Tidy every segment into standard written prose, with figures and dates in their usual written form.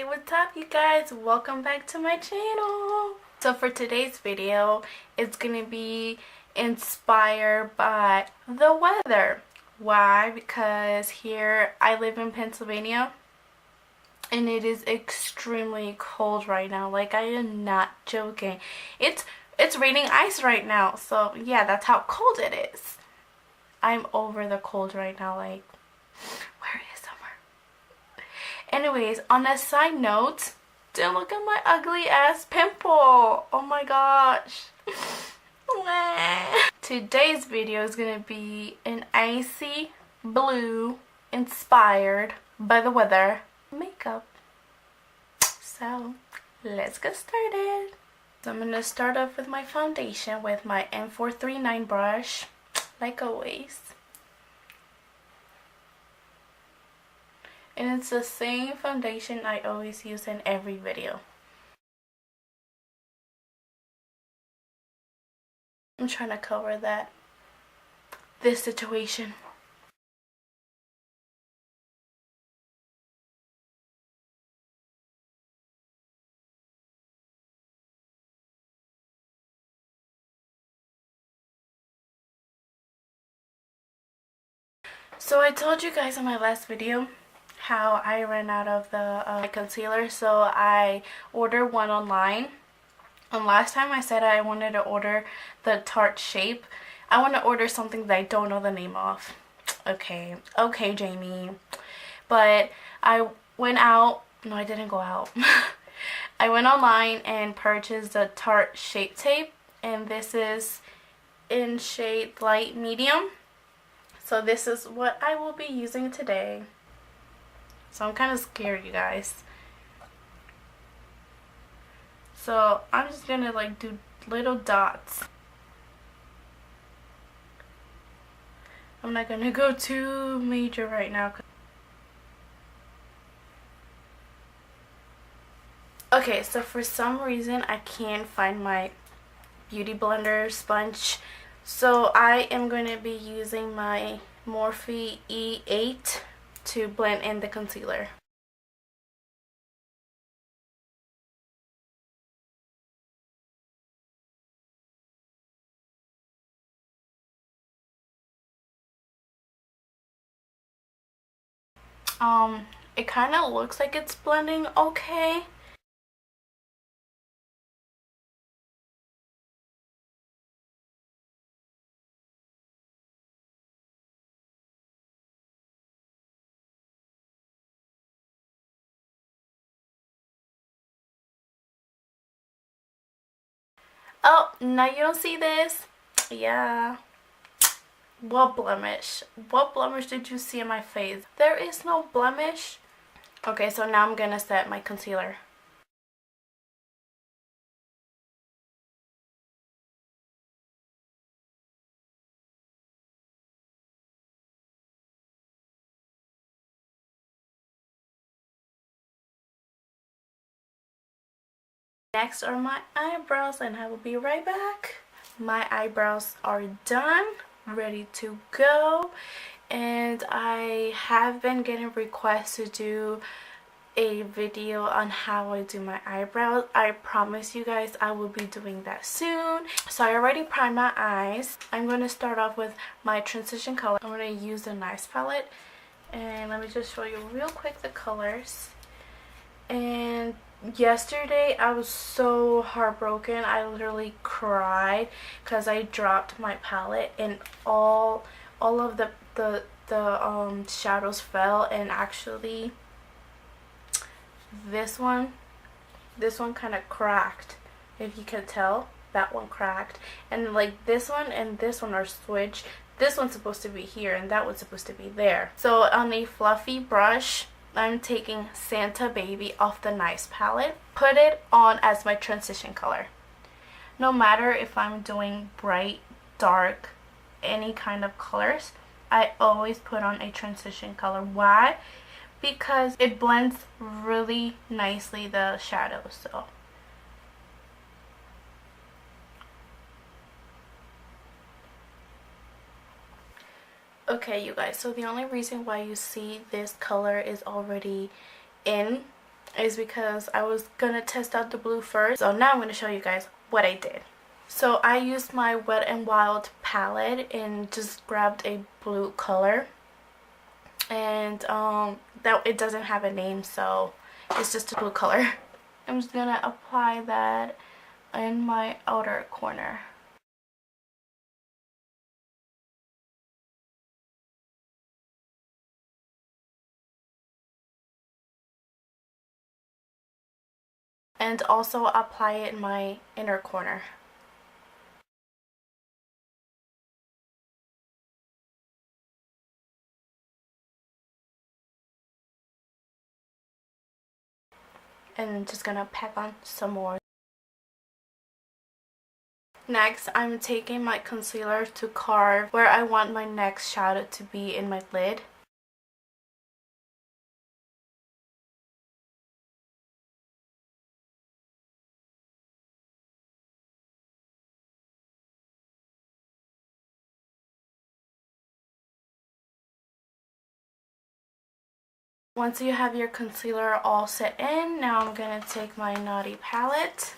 what's up you guys? Welcome back to my channel. So for today's video, it's gonna be inspired by the weather. Why? Because here I live in Pennsylvania and it is extremely cold right now. Like, I am not joking. It's raining ice right now. So yeah, that's how cold it is. I'm over the cold right now. Like, where is summer? Anyways, on a side note, don't look at my ugly ass pimple. Oh my gosh. Today's video is gonna be an icy blue inspired by the weather makeup. So let's get started. So I'm gonna start off with my foundation with my M439 brush, like always. And it's the same foundation I always use in every video. I'm trying to cover this situation. So I told you guys in my last video how I ran out of the concealer, so I ordered one online. And last time I said I wanted to order the Tarte Shape. I want to order something that I don't know the name of. Okay, Jamie. But I went out. No, I didn't go out. I went online and purchased the Tarte Shape Tape, and this is in shade light medium. So this is what I will be using today. So I'm kind of scared, you guys. So I'm just gonna like do little dots. I'm not gonna go too major right now. Okay, so for some reason I can't find my beauty blender sponge. So I am going to be using my Morphe E8 to blend in the concealer. It kind of looks like it's blending okay. Oh, now you don't see this? Yeah. What blemish? What blemish did you see in my face? There is no blemish. Okay, so now I'm gonna set my concealer. Next are my eyebrows, and I will be right back. My eyebrows are done, ready to go, and I have been getting requests to do a video on how I do my eyebrows. I promise you guys I will be doing that soon. So I already primed my eyes. I'm going to start off with my transition color. I'm going to use the Nice palette, and let me just show you real quick the colors. And yesterday I was so heartbroken. I literally cried because I dropped my palette and all of the shadows fell, and actually this one kind of cracked. If you can tell, that one cracked, and like this one and this one are switched. This one's supposed to be here and that one's supposed to be there. So on a fluffy brush, I'm taking Santa Baby off the Nice palette, put it on as my transition color. No matter if I'm doing bright, dark, any kind of colors, I always put on a transition color. Why? Because it blends really nicely the shadows. So okay, you guys, so the only reason why you see this color is already in is because I was gonna test out the blue first. So now I'm gonna show you guys what I did. So I used my Wet n Wild palette and just grabbed a blue color, and that it doesn't have a name, so it's just a blue color. I'm just gonna apply that in my outer corner. And also apply it in my inner corner. And just gonna pack on some more. Next, I'm taking my concealer to carve where I want my next shadow to be in my lid. Once you have your concealer all set in, now I'm going to take my Naughty palette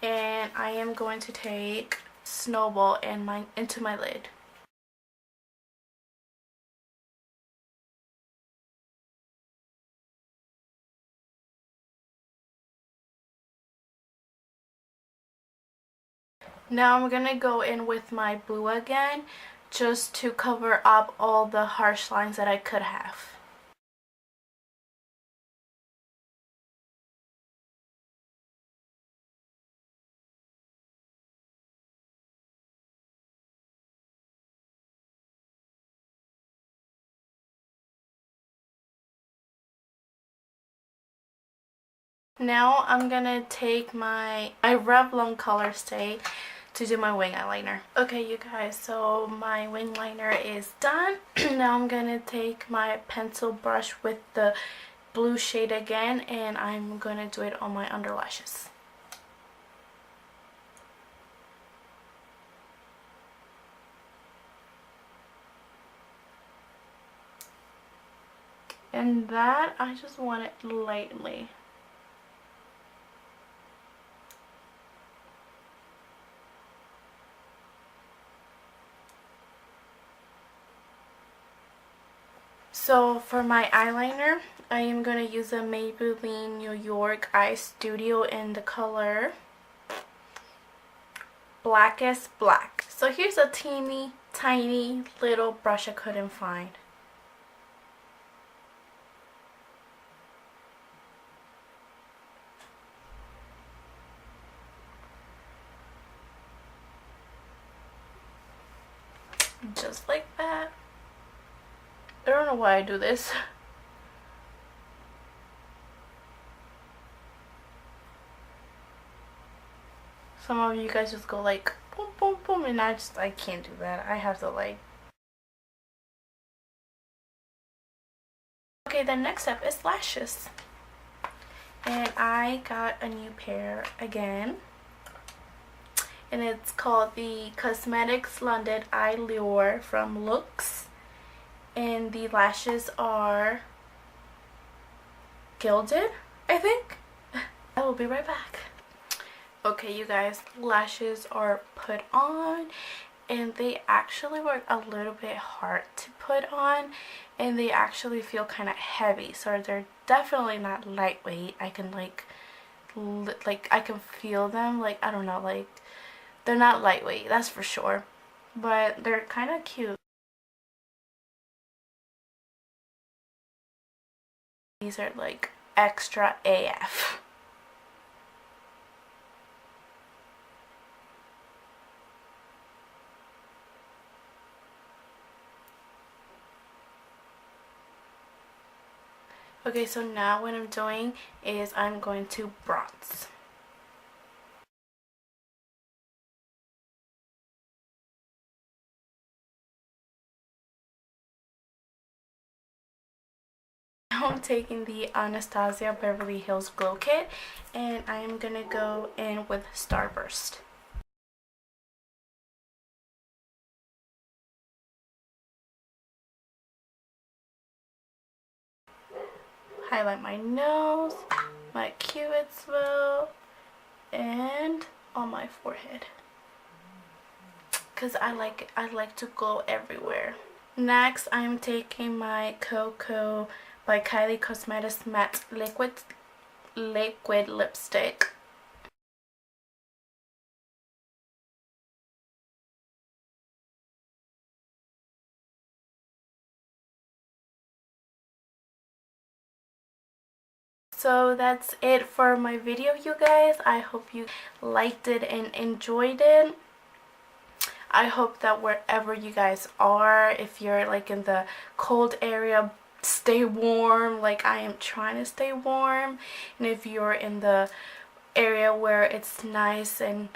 and I am going to take Snowball into my lid. Now I'm going to go in with my blue again, just to cover up all the harsh lines that I could have. Now I'm gonna take my Revlon Color Stay to do my wing eyeliner. Okay, you guys, so my wing liner is done. Now I'm gonna take my pencil brush with the blue shade again, and I'm gonna do it on my underlashes. And that, I just want it lightly. So for my eyeliner, I am going to use a Maybelline New York Eye Studio in the color Blackest Black. So here's a teeny tiny little brush I couldn't find. Just like that. I don't know why I do this. Some of you guys just go like boom boom boom, and I can't do that. I have to like. Okay, the next step is lashes. And I got a new pair again. And it's called the Cosmetics London Eye Lure from Looks. And the lashes are gilded, I think. I will be right back. Okay, you guys, lashes are put on, and they actually work a little bit hard to put on, and they actually feel kind of heavy, so they're definitely not lightweight. I can like I can feel them, like, I don't know, like, they're not lightweight, that's for sure, but they're kind of cute. These are like extra AF. Okay, so now what I'm doing is I'm going to bronze. Now I'm taking the Anastasia Beverly Hills Glow Kit, and I am going to go in with Starburst. highlight my nose, my cupid's bow, and on my forehead, because I like to glow everywhere. Next, I'm taking my Cocoa by Kylie Cosmetics matte liquid lipstick. So that's it for my video, you guys. I hope you liked it and enjoyed it. I hope that wherever you guys are, if you're like in the cold area, stay warm like I am trying to stay warm. And if you're in the area where it's nice and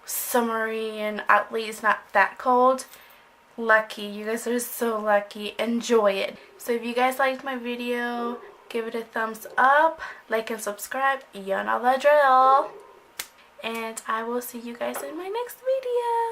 summery and at least not that cold, lucky. You guys are so lucky. Enjoy it. So if you guys liked my video, give it a thumbs up, like and subscribe. You know the drill. And I will see you guys in my next video.